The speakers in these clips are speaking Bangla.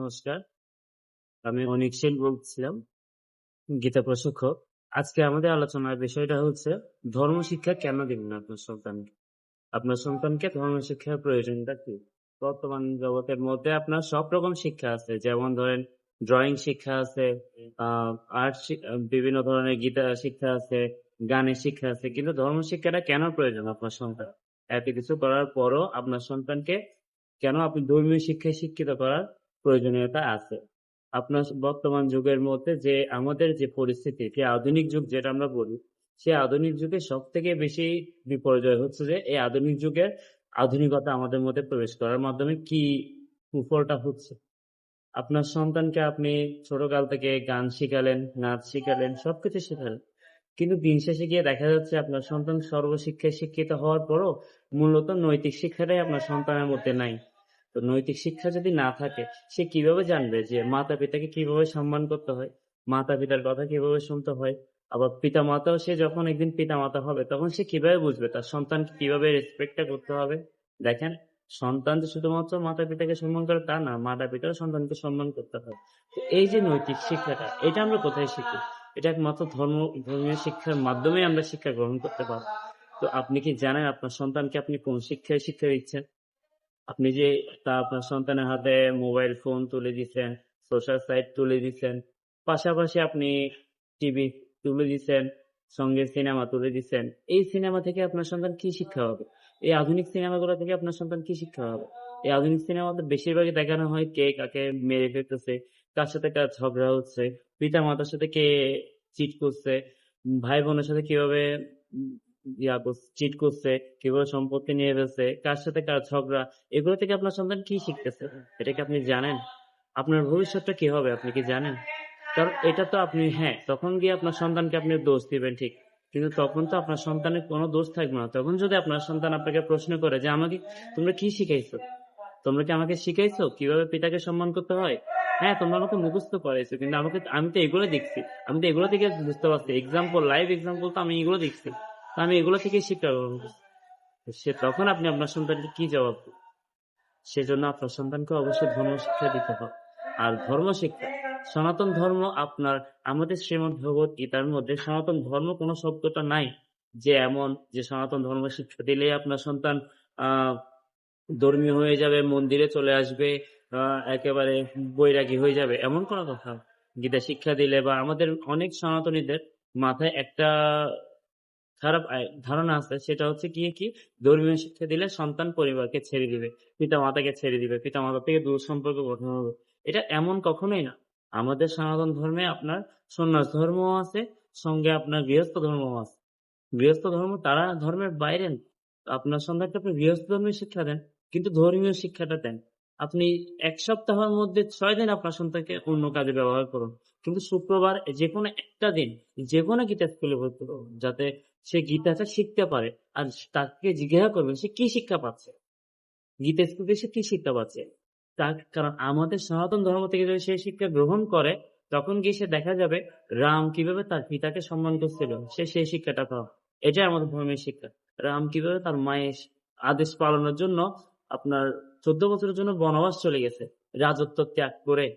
নমস্কার। আমি অনিক সেন বলছিলাম, গীতা প্রশিক্ষক। আজকে আমাদের আলোচনার বিষয়টা হচ্ছে ধর্ম শিক্ষা কেন দিবেন আপনার সন্তানকে? আপনার সন্তানকে ধর্ম শিক্ষার প্রয়োজনটা কি? বর্তমান জগতের মধ্যে আপনার সব রকম শিক্ষা আছে। যেমন ধরেন ড্রয়িং শিক্ষা আছে, আর্ট বিভিন্ন ধরনের গীতা শিক্ষা আছে, গানের শিক্ষা আছে। কিন্তু ধর্ম শিক্ষাটা কেন প্রয়োজন আপনার সন্তান? এত কিছু করার পরও আপনার সন্তানকে কেন আপনি ধর্মীয় শিক্ষায় শিক্ষিত করার প্রয়োজনীয়তা আছে? আপনার বর্তমান যুগের মধ্যে যে আমাদের যে পরিস্থিতি, যে আধুনিক যুগ যেটা আমরা বলি, সেই আধুনিক যুগে সবথেকে বেশি বিপর্যয় হচ্ছে যে এই আধুনিক যুগের আধুনিকতা আমাদের মধ্যে প্রবেশ করার মাধ্যমে কি কুফলটা হচ্ছে। আপনার সন্তানকে আপনি ছোটকাল থেকে গান শিখালেন, নাচ শিখালেন, সবকিছু শিখালেন, কিন্তু দিন শেষে গিয়ে দেখা যাচ্ছে আপনার সন্তান সর্বশিক্ষায় শিক্ষিত হওয়ার পরও মূলত নৈতিক শিক্ষাটাই আপনার সন্তানের মধ্যে নাই। তো নৈতিক শিক্ষা যদি না থাকে, সে কিভাবে জানবে যে মাতা পিতাকে কিভাবে সম্মান করতে হয়, মাতা পিতার কথা কিভাবে শুনতে হয়? আবার পিতা মাতাও, সে যখন একদিন পিতা মাতা হবে তখন সে কিভাবে বুঝবে তার সন্তানকে কিভাবে রেসপেক্টটা করতে হবে? দেখেন, সন্তান যে শুধুমাত্র মাতা পিতাকে সম্মান করে তা না, মাতা পিতাও সন্তানকে সম্মান করতে হয়। তো এই যে নৈতিক শিক্ষাটা, এটা আমরা কোথায় শিখি? এটা একমাত্র ধর্মীয় শিক্ষার মাধ্যমে আমরা শিক্ষা গ্রহণ করতে পারবো। তো আপনি কি জানেন আপনার সন্তানকে আপনি কোন শিক্ষায় শিক্ষা দিচ্ছেন? আপনি যে আপনার সন্তানের হাতে মোবাইল ফোন তুলে দিচ্ছেন, সোশ্যাল সাইট তুলে দিচ্ছেন, পাশাপাশি আপনি টিভি তুলে দিচ্ছেন, সঙ্গে সিনেমা তুলে দিচ্ছেন। এই সিনেমা থেকে আপনার সন্তান কি শিক্ষা হবে? এই আধুনিক সিনেমাগুলো থেকে আপনার সন্তান কি শিক্ষা হবে? এই আধুনিক সিনেমাতে বেশিরভাগই দেখানো হয় কে কাকে মেরে ফেলতেছে, কার সাথে কার ঝগড়া হচ্ছে, পিতা মাতার সাথে কে চিট করছে, ভাই বোনের সাথে কিভাবে চিট করছে, কিভাবে সম্পত্তি নিয়ে ফেলছে, কার সাথে কার ঝগড়া। এগুলো থেকে আপনার সন্তান কি শিখতেছে? এটা কি আপনি জানেন? আপনার ভবিষ্যৎটা কি হবে আপনি কি জানেন? কারণ এটা তো আপনি, হ্যাঁ, তখন গিয়ে আপনার সন্তানকে আপনি দোষ দিবেন ঠিক, কিন্তু তখন তো আপনার সন্তানের কোনো দোষ থাকবে না। তখন যদি আপনার সন্তান আপনাকে প্রশ্ন করে যে আমাকে তোমরা কি শিখাইছো, তোমরা কি আমাকে শিখাইছো কিভাবে পিতাকে সম্মান করতে হয়? হ্যাঁ, তোমরা আমাকে মুখস্থ করাইছো, কিন্তু আমি তো এগুলো দেখছি, আমি তো এগুলো থেকে বুঝতে পারছি, এক্সাম্পল, লাইভ এক্সাম্পল তো আমি এগুলো দেখছি, তো আমি এগুলো থেকে শিক্ষা গ্রহণ করছি। তো সে তখন আপনি আপনার সন্তানকে কি জবাব দিবেন? সেজন্য আপনার সন্তানকে অবশ্যই ধর্ম শিক্ষা দিতে হবে। আর ধর্ম শিক্ষা, সনাতন ধর্ম আপনার, আমাদের শ্রীমদ্ ভগবত গীতার মধ্যে সনাতন ধর্ম কোনো শব্দটা নাই যে এমন যে সনাতন ধর্ম শিক্ষা দিলেই আপনার সন্তান আহ ধর্মীয় হয়ে যাবে, মন্দিরে চলে আসবে, একেবারে বৈরাগী হয়ে যাবে, এমন কোনো কথা না। গীতা শিক্ষা দিলে বা আমাদের অনেক সনাতনীদের মাথায় একটা খারাপ ধারণা আছে, সেটা হচ্ছে কি ধর্মীয় শিক্ষা দিলে সন্তান পরিবারকে ছেড়ে দিবে, পিতা মাতাকে ছেড়ে দিবে, পিতা মাতা থেকে দূর সম্পর্ক গঠন হবে। এটা এমন কখনোই না। আমাদের সনাতন ধর্মে আপনার সন্ন্যাস ধর্ম আছে, সঙ্গে আপনার গৃহস্থ ধর্ম আছে। গৃহস্থ ধর্ম তারা ধর্মের বাইরে না। আপনার সন্তানকে আপনি গৃহস্থ ধর্মের শিক্ষা দেন, কিন্তু ধর্মীয় শিক্ষাটা দেন। আপনি 1 সপ্তাহের মধ্যে 6 দিন আপনার সন্তানকে অন্য কাজে ব্যবহার করুন, কিন্তু শুক্রবার যে কোনো একটা দিন যে কোনো গীতা স্কুলে ভর্তি করুন, যাতে সে গীতাটা শিখতে পারে। আর তাকে জিজ্ঞাসা করবেন সে কি শিক্ষা পাচ্ছে, গীতা স্কুলে সে কি শিক্ষা পাচ্ছে। তার কারণ আমাদের সনাতন ধর্ম থেকে যদি সে শিক্ষা গ্রহণ করে, তখন গিয়ে সে দেখা যাবে রাম কিভাবে তার পিতাকে সম্মান করছিল, সে সেই শিক্ষাটা পাবে। এটাই আমাদের ধর্মের শিক্ষা। রাম কিভাবে তার মায়ের আদেশ পালনের জন্য আপনার 14 বছরের জন্য বনবাস চলে গেছে, রাজত্ব ত্যাগ করে,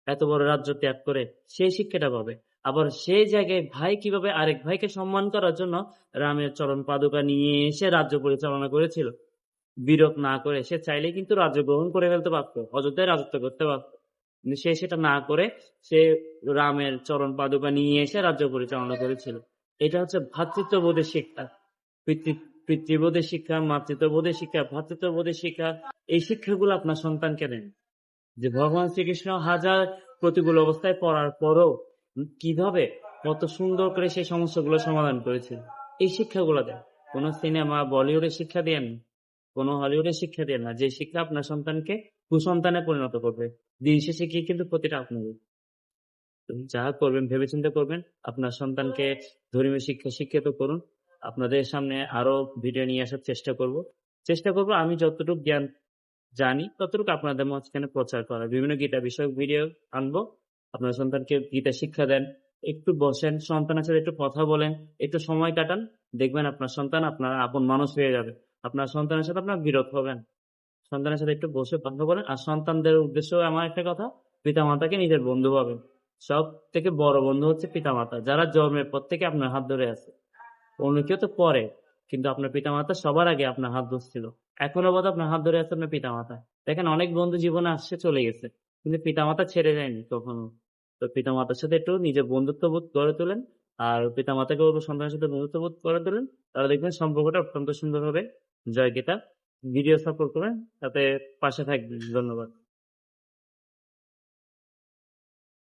এত বড় রাজ্য ত্যাগ করে, সেই শিক্ষাটা পাবে। আবার সেই জায়গায় ভাই কিভাবে আরেক ভাইকে সম্মান করার জন্য রামের চরণ পাদুকা নিয়ে এসে রাজ্য পরিচালনা করেছিল, বিরোধ না করে। সে চাইলে কিন্তু রাজ্য গ্রহণ করে ফেলতে পারতো, অযোধ্যায় রাজত্ব করতে পারতো, কিন্তু সে সেটা না করে সে রামের চরণ পাদুকা নিয়ে এসে রাজ্য পরিচালনা করেছিল। এটা হচ্ছে ভ্রাতৃত্ববোধের শিক্ষা। পিতৃবোধের শিক্ষা, মাতৃত্ববোধের শিক্ষা, ভ্রাতৃত্ববোধের শিক্ষা। এই শিক্ষাগুলো আপনার সন্তানকে দেন, যে ভগবান শ্রীকৃষ্ণ হাজার প্রতিকূল অবস্থায় পড়ার পরও কিভাবে কত সুন্দর করে সেই সমস্যাগুলো সমাধান করেছিল। এই শিক্ষাগুলো দেন। কোন সিনেমা বলিউডের শিক্ষা দেন, কোন হলিউডের শিক্ষা দেন না, যে শিক্ষা আপনার সন্তানকে কুসন্তানে পরিণত করবে। দিন শেষে কি কিন্তু প্রতিটা আপনার। যা করবেন ভেবেচিন্তে করবেন। আপনার সন্তানকে ধর্মীয় শিক্ষা শিক্ষিত করুন। আপনাদের সামনে আরো ভিডিও নিয়ে আসার চেষ্টা করব আমি যতটুকু জ্ঞান জানি ততটুকু আপনাদের মাঝখানে প্রচার করা। বিভিন্ন গীতা বিষয়ক ভিডিও আনবো। আপনার সন্তানকে গীতা শিক্ষা দেন, একটু বসেন, সন্তানের সাথে একটু কথা বলেন, একটু সময় কাটান, দেখবেন আপনার সন্তান আপনার আপন মানুষ হয়ে যাবে। আপনার সন্তানের সাথে আপনার বিরোধ হবেন। সন্তানের সাথে একটু বসে কথা বলেন। আর সন্তানদের উদ্দেশ্যেও আমার একটা কথা, পিতামাতাকে নিজের বন্ধু ভাবেন। সব থেকে বড় বন্ধু হচ্ছে পিতামাতা, যারা জন্মের পর থেকে আপনার হাত ধরে আছে। অন্য কেউ তো পরে, কিন্তু আপনার পিতামাতা সবার আগে আপনার হাত ধরছিল। এখনো বোধ আপনার হাত ধরে আছে আপনার পিতামাতা। দেখেন অনেক বন্ধু জীবনে আসছে চলে গেছে, কিন্তু পিতামাতা ছেড়ে যায়নি কখনো। তো পিতামাতার সাথে একটু নিজের বন্ধুত্ব বোধ গড়ে তোলেন। আর পিতামাতাকে বলবো সন্তানের সাথে বন্ধুত্ব বোধ গড়ে তোলেন, তাহলে দেখবেন সম্পর্কটা অত্যন্ত সুন্দর হবে। জয় গীতা। ভিডিও সাপোর্ট করবেন, তাতে পাশে থাকবেন। ধন্যবাদ।